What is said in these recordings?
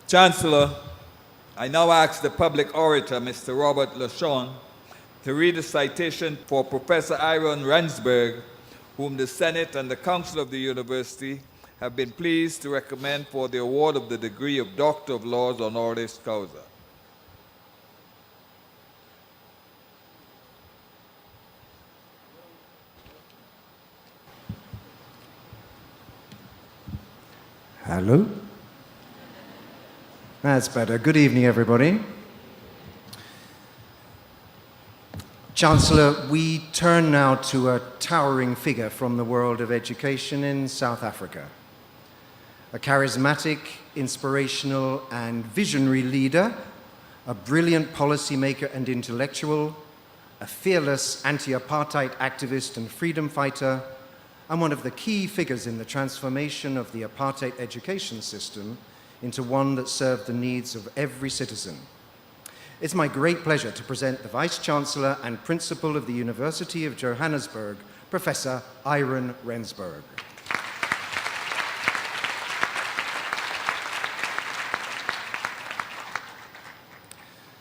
Chancellor, I now ask the public orator, Mr. Robert Lachon, to read a citation for Professor Ihron Rensburg, whom the Senate and the Council of the University have been pleased to recommend for the award of the degree of Doctor of Laws honoris causa. Hello? That's better. Good evening, everybody. Chancellor, we turn now to a towering figure from the world of education in South Africa. A charismatic, inspirational, and visionary leader, a brilliant policymaker and intellectual, a fearless anti-apartheid activist and freedom fighter, and one of the key figures in the transformation of the apartheid education system into one that served the needs of every citizen. It's my great pleasure to present the Vice-Chancellor and Principal of the University of Johannesburg, Professor Ihron Rensburg.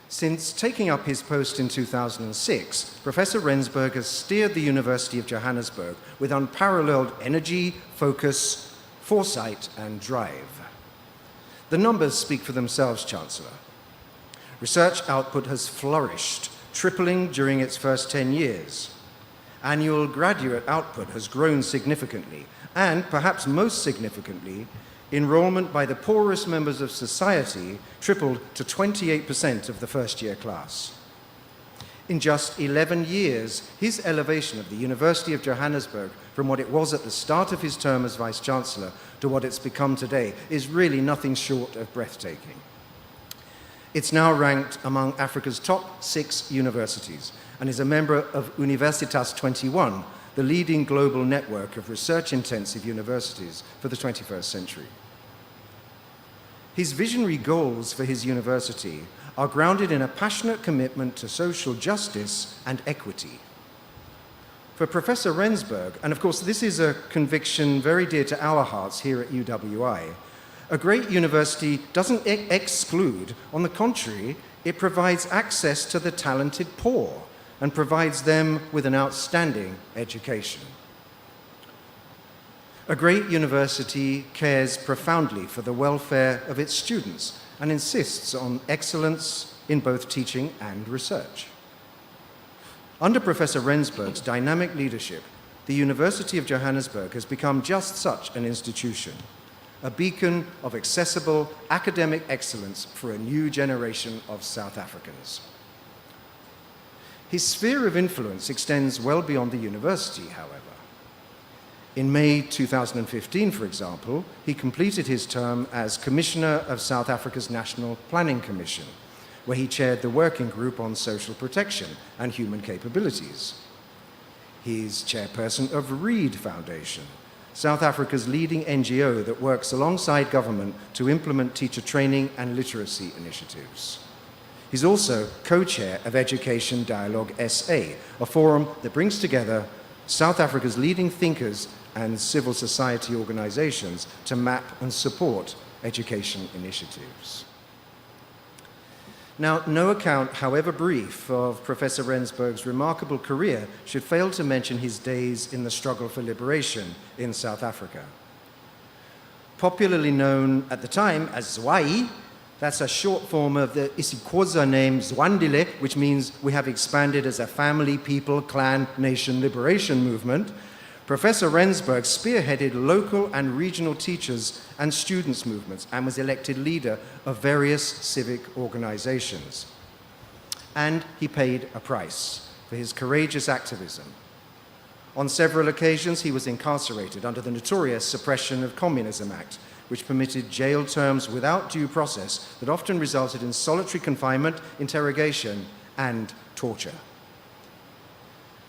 Since taking up his post in 2006, Professor Rensburg has steered the University of Johannesburg with unparalleled energy, focus, foresight, and drive. The numbers speak for themselves, Chancellor. Research output has flourished, tripling during its first 10 years. Annual graduate output has grown significantly, and perhaps most significantly, enrollment by the poorest members of society tripled to 28% of the first-year class. In just 11 years, his elevation of the University of Johannesburg from what it was at the start of his term as Vice-Chancellor to what it's become today is really nothing short of breathtaking. It's now ranked among Africa's top 6 universities and is a member of Universitas 21, the leading global network of research-intensive universities for the 21st century. His visionary goals for his university are grounded in a passionate commitment to social justice and equity. For Professor Rensburg, and of course this is a conviction very dear to our hearts here at UWI, a great university doesn't exclude, on the contrary, it provides access to the talented poor and provides them with an outstanding education. A great university cares profoundly for the welfare of its students and insists on excellence in both teaching and research. Under Professor Rensburg's dynamic leadership, the University of Johannesburg has become just such an institution, a beacon of accessible academic excellence for a new generation of South Africans. His sphere of influence extends well beyond the university, however. In May 2015, for example, he completed his term as Commissioner of South Africa's National Planning Commission, where he chaired the Working Group on Social Protection and Human Capabilities. He's chairperson of Reed Foundation, South Africa's leading NGO that works alongside government to implement teacher training and literacy initiatives. He's also co-chair of Education Dialogue SA, a forum that brings together South Africa's leading thinkers and civil society organizations to map and support education initiatives. Now, no account, however brief, of Professor Rensburg's remarkable career should fail to mention his days in the struggle for liberation in South Africa. Popularly known at the time as Zwai, that's a short form of the isiXhosa name Zwandile, which means we have expanded as a family, people, clan, nation liberation movement. Professor Rensburg spearheaded local and regional teachers and students' movements and was elected leader of various civic organizations. And he paid a price for his courageous activism. On several occasions, he was incarcerated under the notorious Suppression of Communism Act, which permitted jail terms without due process that often resulted in solitary confinement, interrogation, and torture.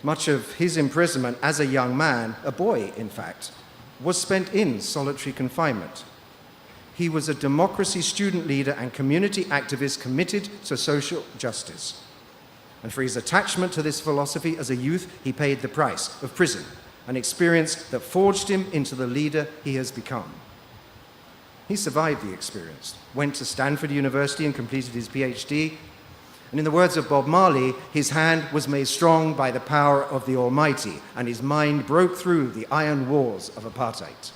Much of his imprisonment as a young man, a boy in fact, was spent in solitary confinement. He was a democracy student leader and community activist committed to social justice. And for his attachment to this philosophy as a youth, he paid the price of prison, an experience that forged him into the leader he has become. He survived the experience, went to Stanford University and completed his PhD. And in the words of Bob Marley, his hand was made strong by the power of the Almighty, and his mind broke through the iron walls of apartheid.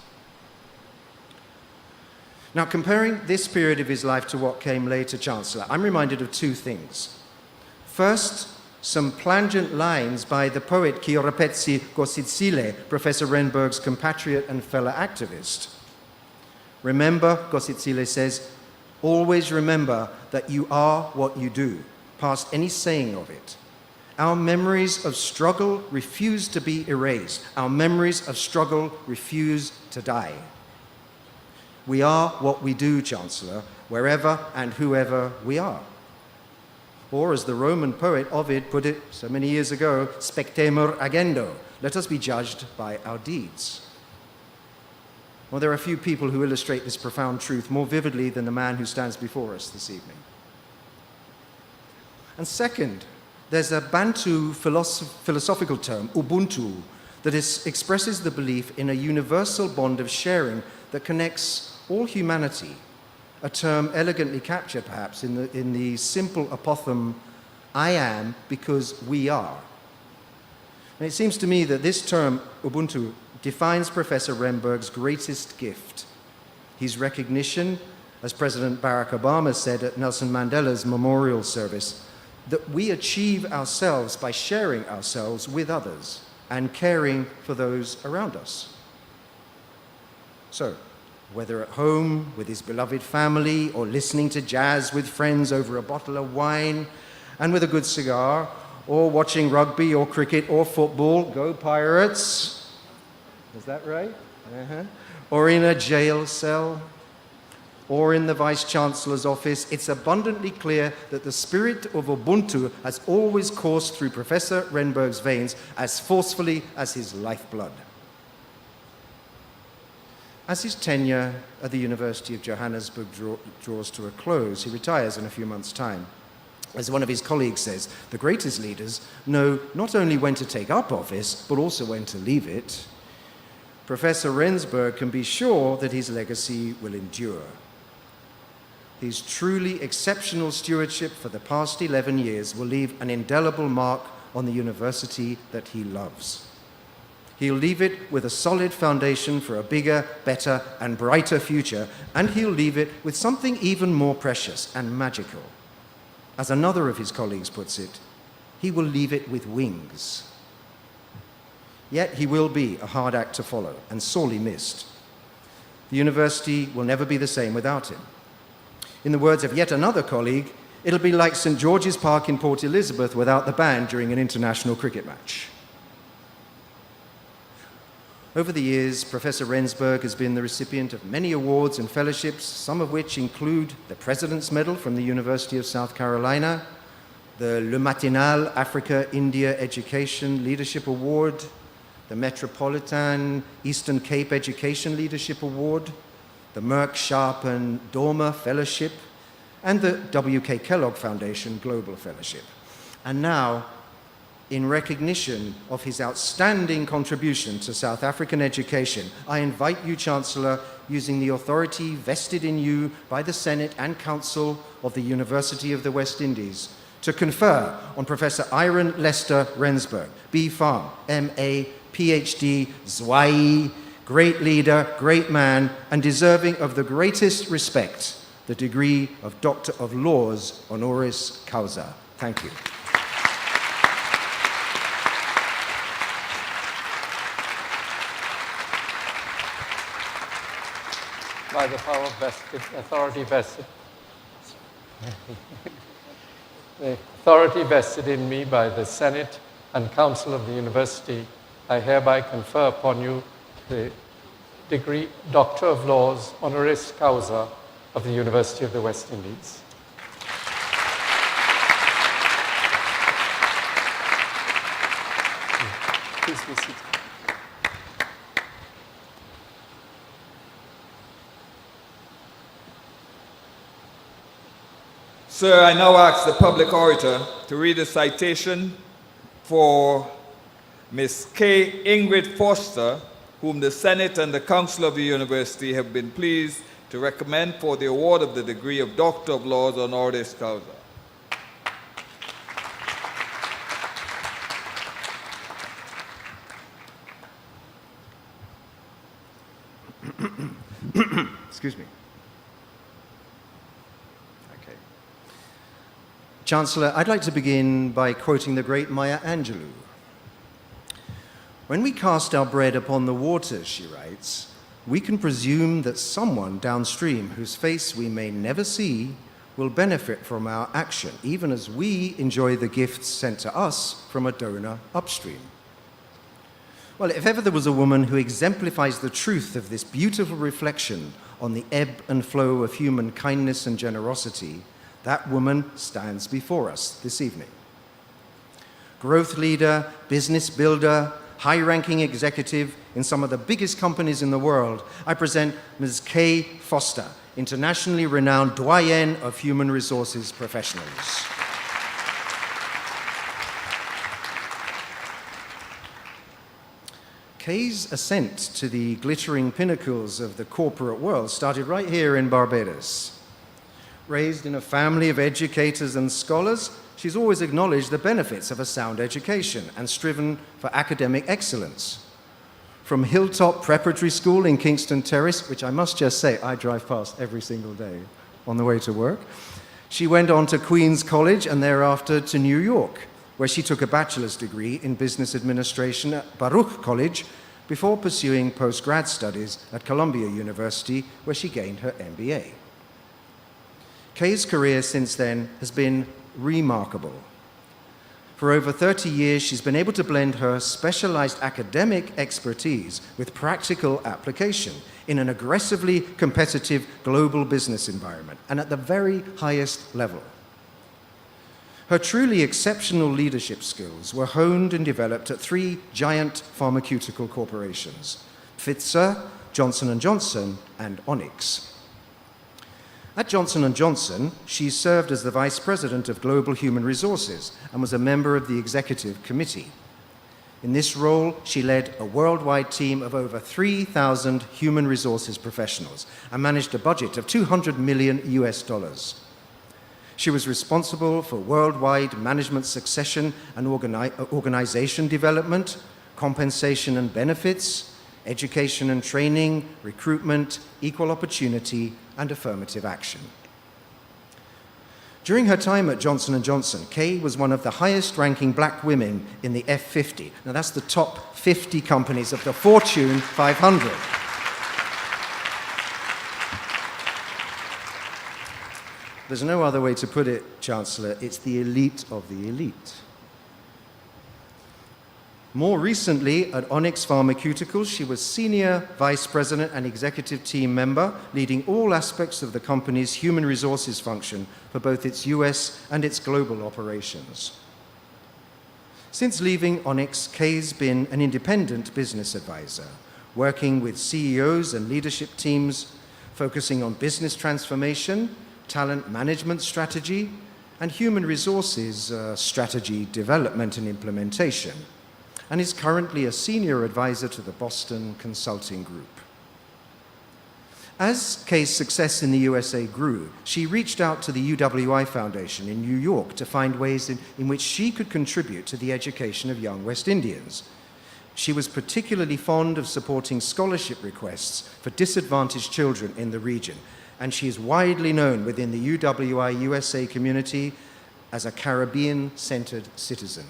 Now, comparing this period of his life to what came later, Chancellor, I'm reminded of two things. First, some plangent lines by the poet Kiorapetsi Gositsile, Professor Rensburg's compatriot and fellow activist. Remember, Gositsile says, always remember that you are what you do, past any saying of it. Our memories of struggle refuse to be erased. Our memories of struggle refuse to die. We are what we do, Chancellor, wherever and whoever we are. Or, as the Roman poet Ovid put it so many years ago, spectemur agendo, let us be judged by our deeds. Well, there are few people who illustrate this profound truth more vividly than the man who stands before us this evening. And second, there's a Bantu philosophical term, Ubuntu, that expresses the belief in a universal bond of sharing that connects all humanity, a term elegantly captured perhaps in the simple apothegm, I am because we are. And it seems to me that this term, Ubuntu, defines Professor Rensburg's greatest gift, his recognition, as President Barack Obama said at Nelson Mandela's memorial service, that we achieve ourselves by sharing ourselves with others and caring for those around us. So, whether at home with his beloved family or listening to jazz with friends over a bottle of wine and with a good cigar, or watching rugby or cricket or football, go Pirates, is that right? Or in a jail cell, or in the Vice-Chancellor's office, it's abundantly clear that the spirit of Ubuntu has always coursed through Professor Rensburg's veins as forcefully as his lifeblood. As his tenure at the University of Johannesburg draws to a close, he retires in a few months' time. As one of his colleagues says, the greatest leaders know not only when to take up office, but also when to leave it. Professor Rensburg can be sure that his legacy will endure. His truly exceptional stewardship for the past 11 years will leave an indelible mark on the university that he loves. He'll leave it with a solid foundation for a bigger, better, and brighter future, and he'll leave it with something even more precious and magical. As another of his colleagues puts it, he will leave it with wings. Yet he will be a hard act to follow and sorely missed. The university will never be the same without him. In the words of yet another colleague, it'll be like St. George's Park in Port Elizabeth without the band during an international cricket match. Over the years, Professor Rensburg has been the recipient of many awards and fellowships, some of which include the President's Medal from the University of South Carolina, the Le Matinal Africa-India Education Leadership Award, the Metropolitan Eastern Cape Education Leadership Award, the Merck, Sharp and Dormer Fellowship, and the W.K. Kellogg Foundation Global Fellowship. And now, in recognition of his outstanding contribution to South African education, I invite you, Chancellor, using the authority vested in you by the Senate and Council of the University of the West Indies, to confer on Professor Ihron Lester Rensburg, B.Pharm, M.A., Ph.D., Zwei, great leader, great man, and deserving of the greatest respect, the degree of Doctor of Laws, honoris causa. Thank you. By the power vested, authority vested. The authority vested in me by the Senate and Council of the University, I hereby confer upon you the degree Doctor of Laws, honoris causa of the University of the West Indies. Please be seated. Sir, I now ask the public orator to read a citation for Ms. K. Ingrid Foster, whom the Senate and the Council of the University have been pleased to recommend for the award of the degree of Doctor of Laws honoris causa. Excuse me. Okay. Chancellor, I'd like to begin by quoting the great Maya Angelou. When we cast our bread upon the waters, she writes, we can presume that someone downstream whose face we may never see will benefit from our action, even as we enjoy the gifts sent to us from a donor upstream. Well, if ever there was a woman who exemplifies the truth of this beautiful reflection on the ebb and flow of human kindness and generosity, that woman stands before us this evening. Growth leader, business builder, high-ranking executive in some of the biggest companies in the world, I present Ms. Kay Foster, internationally renowned doyenne of human resources professionals. Kay's ascent to the glittering pinnacles of the corporate world started right here in Barbados. Raised in a family of educators and scholars, she's always acknowledged the benefits of a sound education and striven for academic excellence. From Hilltop Preparatory School in Kingston Terrace, which I must just say I drive past every single day on the way to work, she went on to Queen's College and thereafter to New York, where she took a bachelor's degree in business administration at Baruch College before pursuing post-grad studies at Columbia University, where she gained her MBA. Kay's career since then has been remarkable. For over 30 years, she's been able to blend her specialized academic expertise with practical application in an aggressively competitive global business environment and at the very highest level. Her truly exceptional leadership skills were honed and developed at three giant pharmaceutical corporations, Pfizer, Johnson & Johnson, and Onyx. At Johnson & Johnson, she served as the Vice President of Global Human Resources and was a member of the Executive Committee. In this role, she led a worldwide team of over 3,000 human resources professionals and managed a budget of $200 million US. She was responsible for worldwide management succession and organization development, compensation and benefits, education and training, recruitment, equal opportunity, and affirmative action. During her time at Johnson & Johnson, Kay was one of the highest-ranking black women in the F50. Now, that's the top 50 companies of the Fortune 500. There's no other way to put it, Chancellor. It's the elite of the elite. More recently, at Onyx Pharmaceuticals, she was Senior Vice President and Executive Team Member, leading all aspects of the company's human resources function for both its US and its global operations. Since leaving Onyx, Kay's been an independent business advisor, working with CEOs and leadership teams, focusing on business transformation, talent management strategy, and human resources strategy development and implementation, and is currently a senior advisor to the Boston Consulting Group. As Kay's success in the USA grew, she reached out to the UWI Foundation in New York to find ways in which she could contribute to the education of young West Indians. She was particularly fond of supporting scholarship requests for disadvantaged children in the region, and she is widely known within the UWI USA community as a Caribbean-centered citizen.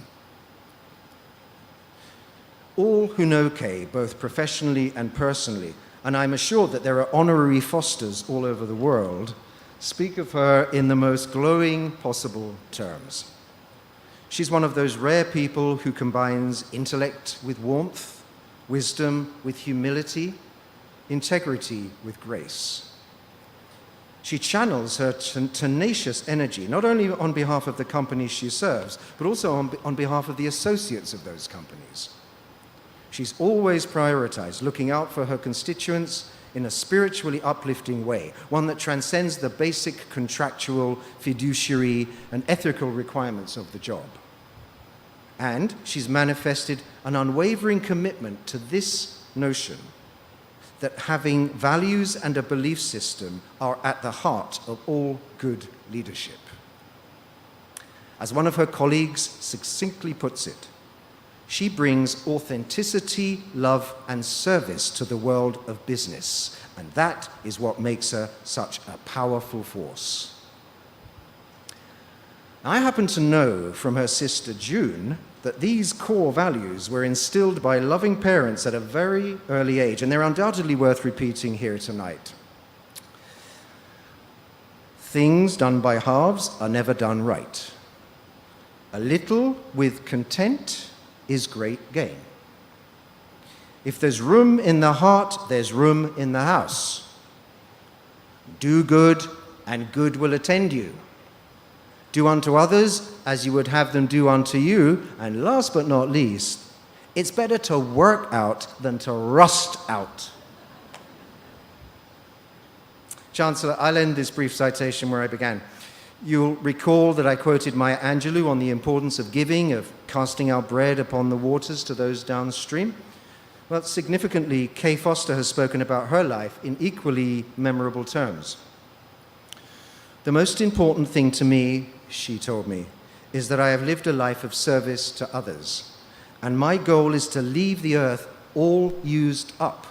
All who know Kay, both professionally and personally, and I'm assured that there are honorary Fosters all over the world, speak of her in the most glowing possible terms. She's one of those rare people who combines intellect with warmth, wisdom with humility, integrity with grace. She channels her tenacious energy, not only on behalf of the companies she serves, but also on behalf of the associates of those companies. She's always prioritized looking out for her constituents in a spiritually uplifting way, one that transcends the basic contractual, fiduciary, and ethical requirements of the job. And she's manifested an unwavering commitment to this notion, that having values and a belief system are at the heart of all good leadership. As one of her colleagues succinctly puts it, she brings authenticity, love, and service to the world of business, and that is what makes her such a powerful force. I happen to know from her sister June that these core values were instilled by loving parents at a very early age, and they're undoubtedly worth repeating here tonight. Things done by halves are never done right. A little with content is great gain. If there's room in the heart, there's room in the house. Do good, and good will attend you. Do unto others as you would have them do unto you. And last but not least, it's better to work out than to rust out. Chancellor, I'll end this brief citation where I began. You'll recall that I quoted Maya Angelou on the importance of giving, of casting our bread upon the waters to those downstream. Well, significantly, Kay Foster has spoken about her life in equally memorable terms. The most important thing to me, she told me, is that I have lived a life of service to others, and my goal is to leave the earth all used up.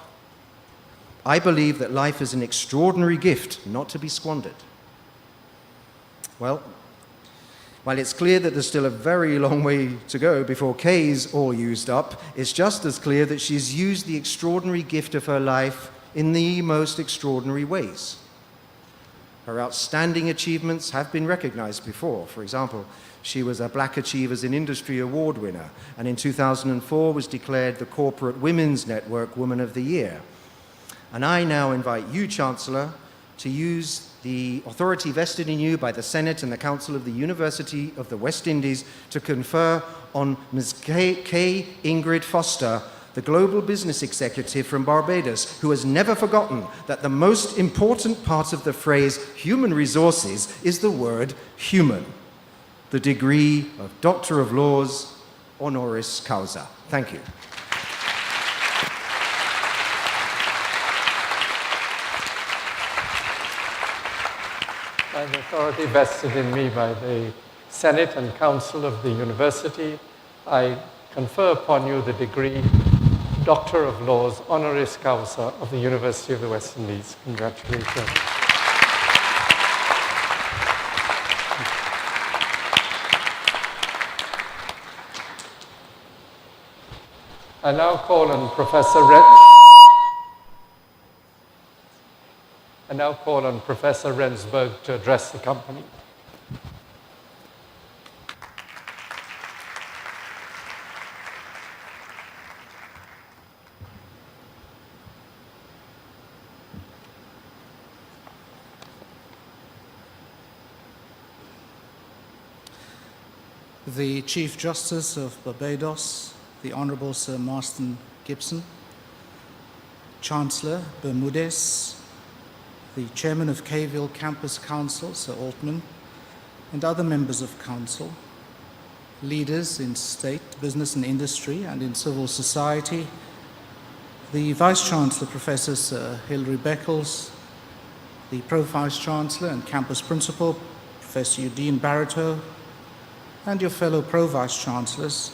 I believe that life is an extraordinary gift, not to be squandered. Well, while it's clear that there's still a very long way to go before Kay's all used up, it's just as clear that she's used the extraordinary gift of her life in the most extraordinary ways. Her outstanding achievements have been recognized before. For example, she was a Black Achievers in Industry Award winner, and in 2004 was declared the Corporate Women's Network Woman of the Year. And I now invite you, Chancellor, to use the authority vested in you by the Senate and the Council of the University of the West Indies to confer on Ms. Kay Ingrid Foster, the Global Business Executive from Barbados, who has never forgotten that the most important part of the phrase human resources is the word human, the degree of Doctor of Laws, honoris causa. Thank you. By the authority vested in me by the Senate and Council of the University, I confer upon you the degree Doctor of Laws, honoris causa of the University of the West Indies. Congratulations. I now call on Professor Rensburg to address the company. The Chief Justice of Barbados, the Honourable Sir Marston Gibson, Chancellor Bermudez, the Chairman of Cayville Campus Council, Sir Altman, and other members of Council, leaders in state, business and industry, and in civil society, the Vice-Chancellor, Professor Sir Hilary Beckles, the Pro-Vice-Chancellor and Campus Principal, Professor Eugene Barreto, and your fellow Pro-Vice-Chancellors,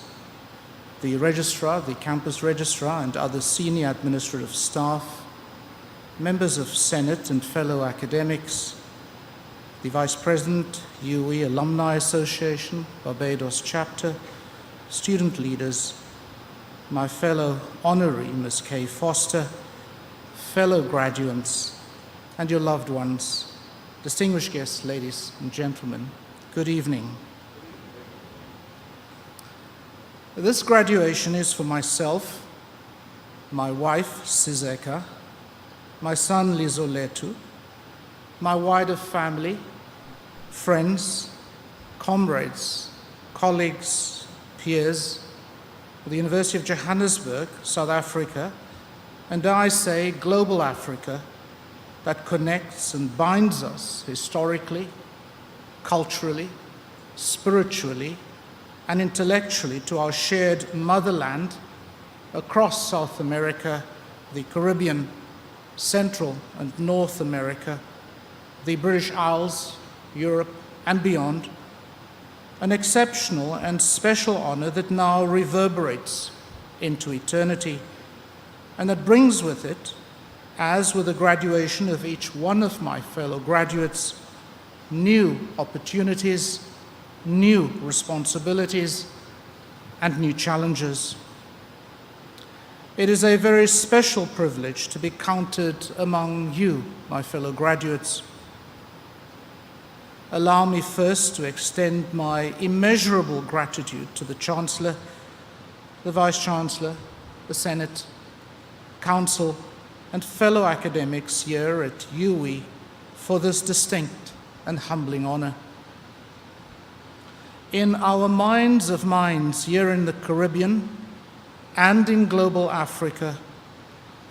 the Registrar, the Campus Registrar, and other senior administrative staff, members of Senate and fellow academics, the Vice President, UWI Alumni Association, Barbados Chapter, student leaders, my fellow Honorary Ms. Kay Foster, fellow graduates, and your loved ones, distinguished guests, ladies and gentlemen, good evening. This graduation is for myself, my wife, Sizeka, my son, Lizoletu, my wider family, friends, comrades, colleagues, peers, the University of Johannesburg, South Africa, and I say global Africa, that connects and binds us historically, culturally, spiritually, and intellectually to our shared motherland across South America, the Caribbean, Central and North America, the British Isles, Europe, and beyond, an exceptional and special honor that now reverberates into eternity, and that brings with it, as with the graduation of each one of my fellow graduates, new opportunities, new responsibilities, and new challenges. It is a very special privilege to be counted among you, my fellow graduates. Allow me first to extend my immeasurable gratitude to the Chancellor, the Vice-Chancellor, the Senate, Council, and fellow academics here at UWI for this distinct and humbling honor. In our minds of minds here in the Caribbean and in global Africa,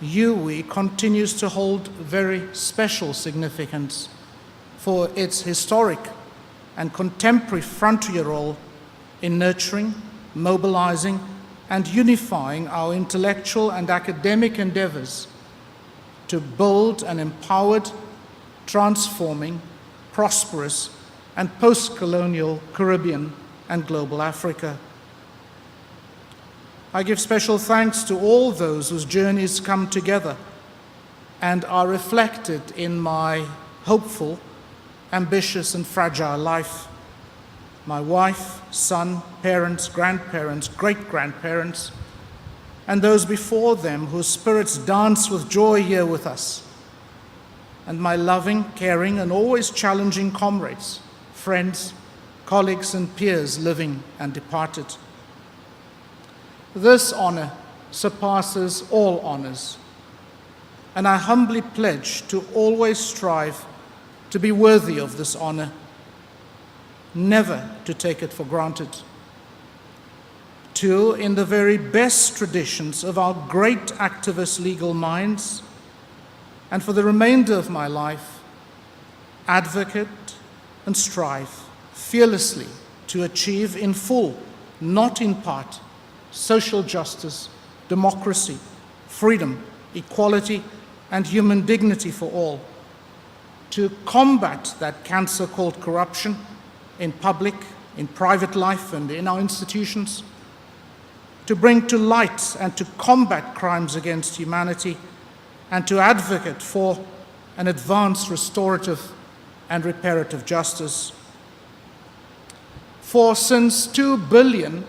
UWI continues to hold very special significance for its historic and contemporary frontier role in nurturing, mobilizing, and unifying our intellectual and academic endeavors to build an empowered, transforming, prosperous, and post-colonial Caribbean and global Africa. I give special thanks to all those whose journeys come together and are reflected in my hopeful, ambitious, and fragile life. My wife, son, parents, grandparents, great-grandparents, and those before them whose spirits dance with joy here with us, and my loving, caring, and always challenging comrades, friends, colleagues, and peers living and departed. This honor surpasses all honors, and I humbly pledge to always strive to be worthy of this honor, never to take it for granted. To, in the very best traditions of our great activist legal minds, and for the remainder of my life, advocate and strive fearlessly to achieve in full, not in part, social justice, democracy, freedom, equality, and human dignity for all, to combat that cancer called corruption in public, in private life, and in our institutions, to bring to light and to combat crimes against humanity, and to advocate for and advance restorative and reparative justice. For since 2 billion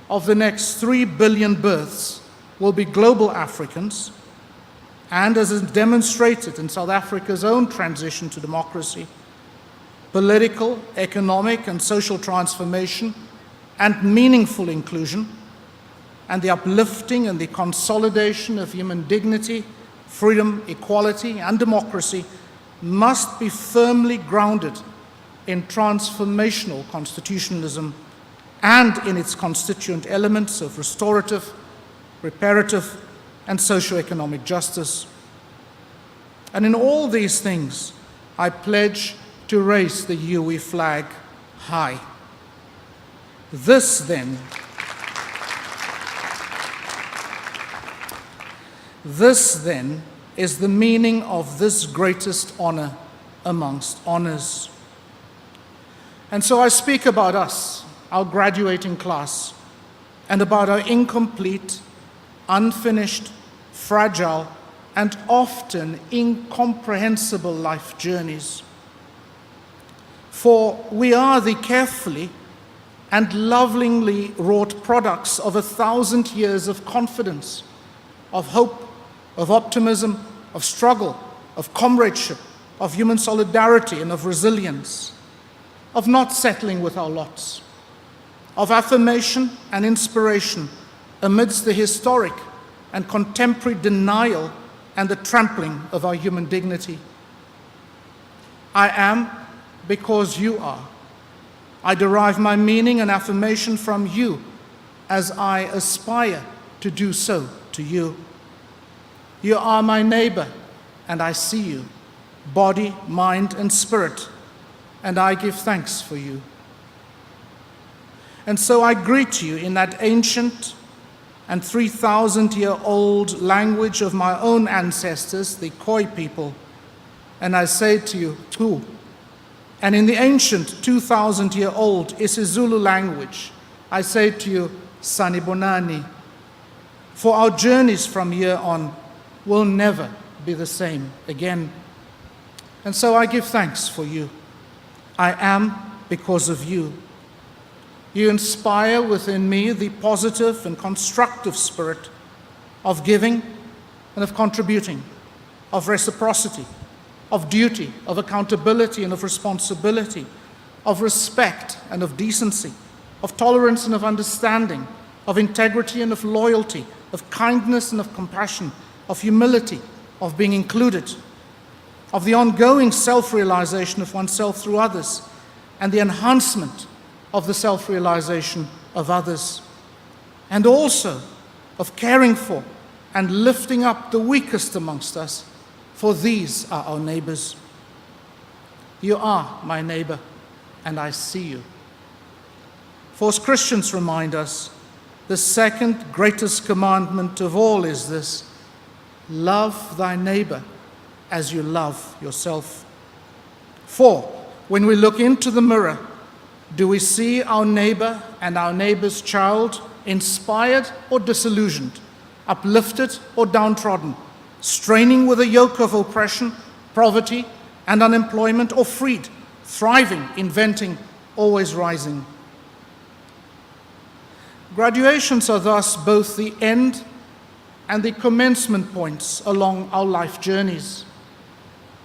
of the next 3 billion births will be global Africans, and as is demonstrated in South Africa's own transition to democracy, political, economic, and social transformation and meaningful inclusion, and the uplifting and the consolidation of human dignity, freedom, equality, and democracy must be firmly grounded in transformational constitutionalism and in its constituent elements of restorative, reparative, and socio-economic justice. And in all these things, I pledge to raise the UWI flag high. This then is the meaning of this greatest honor amongst honors. And so I speak about us, our graduating class, and about our incomplete, unfinished, fragile, and often incomprehensible life journeys. For we are the carefully and lovingly wrought products of 1,000 years of confidence, of hope, of optimism, of struggle, of comradeship, of human solidarity, and of resilience, of not settling with our lots, of affirmation and inspiration amidst the historic and contemporary denial and the trampling of our human dignity. I am because you are. I derive my meaning and affirmation from you as I aspire to do so to you. You are my neighbor, and I see you, body, mind, and spirit, and I give thanks for you. And so I greet you in that ancient and 3,000-year-old language of my own ancestors, the Khoi people, and I say to you, Tu. And in the ancient 2,000-year-old isiZulu language, I say to you, Sanibonani. For our journeys from here on will never be the same again. And so I give thanks for you. I am because of you. You inspire within me the positive and constructive spirit of giving and of contributing, of reciprocity, of duty, of accountability and of responsibility, of respect and of decency, of tolerance and of understanding, of integrity and of loyalty, of kindness and of compassion, of humility, of being included, of the ongoing self-realization of oneself through others, and the enhancement of the self-realization of others, and also of caring for and lifting up the weakest amongst us, for these are our neighbors. You are my neighbor, and I see you. For as Christians remind us, the second greatest commandment of all is this: love thy neighbor as you love yourself. For when we look into the mirror, do we see our neighbor and our neighbor's child inspired or disillusioned, uplifted or downtrodden, straining with a yoke of oppression, poverty, and unemployment, or freed, thriving, inventing, always rising? Graduations are thus both the end and the commencement points along our life journeys.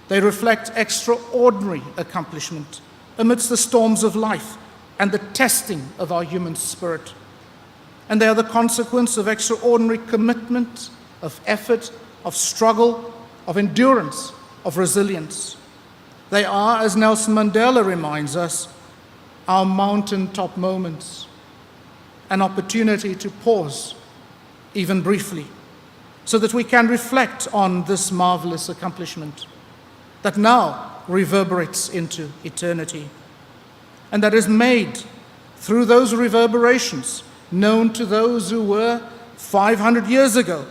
They reflect extraordinary accomplishment amidst the storms of life and the testing of our human spirit. And they are the consequence of extraordinary commitment, of effort, of struggle, of endurance, of resilience. They are, as Nelson Mandela reminds us, our mountaintop moments, an opportunity to pause, even briefly, so that we can reflect on this marvelous accomplishment that now reverberates into eternity, and that is made through those reverberations known to those who were 500 years ago,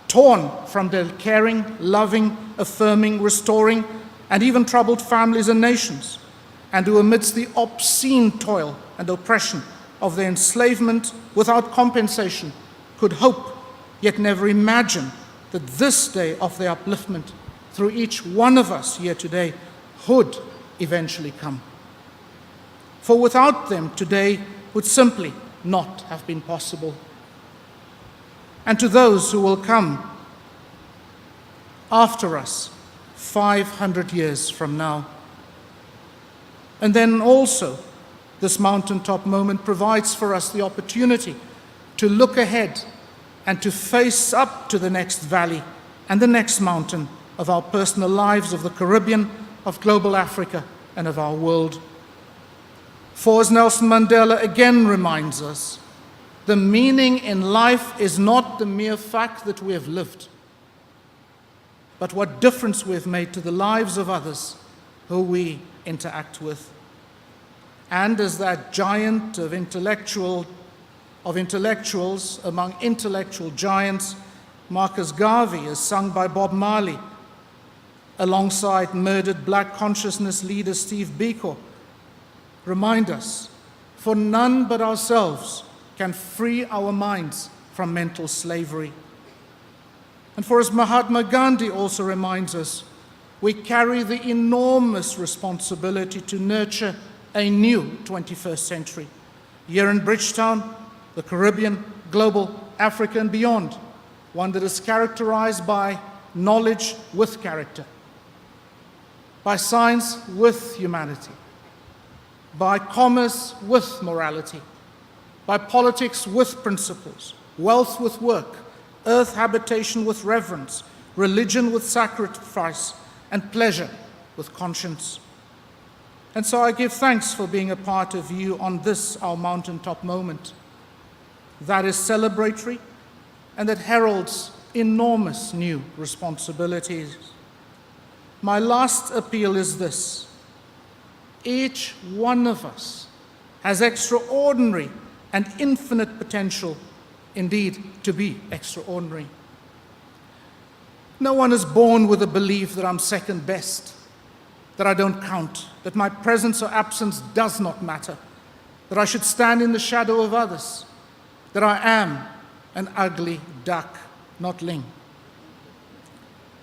torn from their caring, loving, affirming, restoring, and even troubled families and nations, and who amidst the obscene toil and oppression of their enslavement without compensation could hope, yet never imagine, that this day of their upliftment through each one of us here today would eventually come. For without them, today would simply not have been possible. And to those who will come after us 500 years from now. And then also, this mountaintop moment provides for us the opportunity to look ahead and to face up to the next valley and the next mountain of our personal lives, of the Caribbean, of global Africa, and of our world. For as Nelson Mandela again reminds us, the meaning in life is not the mere fact that we have lived, but what difference we have made to the lives of others who we interact with. And as that giant of intellectuals among intellectual giants, Marcus Garvey, as sung by Bob Marley, alongside murdered black consciousness leader Steve Biko, remind us, for none but ourselves can free our minds from mental slavery. And for as Mahatma Gandhi also reminds us, we carry the enormous responsibility to nurture a new 21st century, here in Bridgetown, the Caribbean, global, Africa and beyond, one that is characterized by knowledge with character, by science with humanity, by commerce with morality, by politics with principles, wealth with work, earth habitation with reverence, religion with sacrifice, and pleasure with conscience. And so I give thanks for being a part of you on this, our mountaintop moment, that is celebratory and that heralds enormous new responsibilities. My last appeal is this: each one of us has extraordinary and infinite potential indeed to be extraordinary. No one is born with a belief that I'm second best, that I don't count, that my presence or absence does not matter, that I should stand in the shadow of others, that I am an ugly duck, not Ling.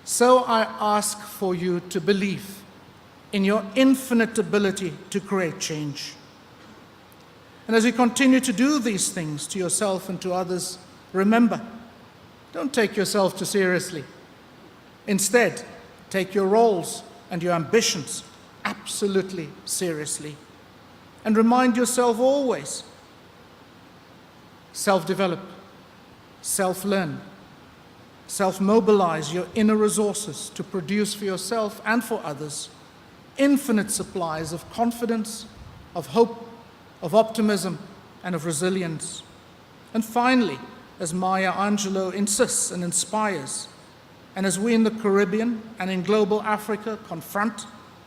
So I ask for you to believe in your infinite ability to create change. And as you continue to do these things to yourself and to others, remember, don't take yourself too seriously. Instead, take your roles and your ambitions absolutely seriously. And remind yourself always, self-develop, self-learn, self-mobilize your inner resources to produce for yourself and for others infinite supplies of confidence, of hope, of optimism, and of resilience. And finally, as Maya Angelou insists and inspires, and as we in the Caribbean and in global Africa confront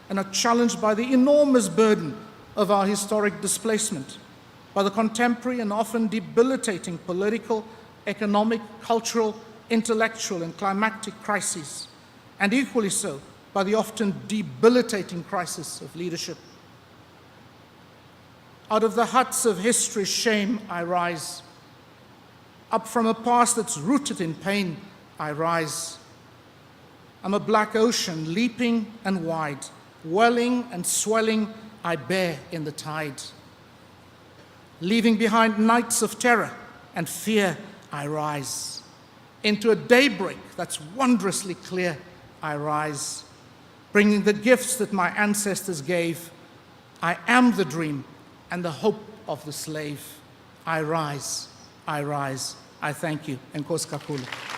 and are challenged by the enormous burden of our historic displacement, by the contemporary and often debilitating political, economic, cultural, intellectual, and climatic crises, and equally so by the often debilitating crisis of leadership. Out of the huts of history's shame, I rise. Up from a past that's rooted in pain, I rise. I'm a black ocean, leaping and wide, welling and swelling, I bear in the tide. Leaving behind nights of terror and fear, I rise. Into a daybreak that's wondrously clear, I rise. Bringing the gifts that my ancestors gave, I am the dream and the hope of the slave. I rise, I rise. I thank you. Enkosi kakhulu.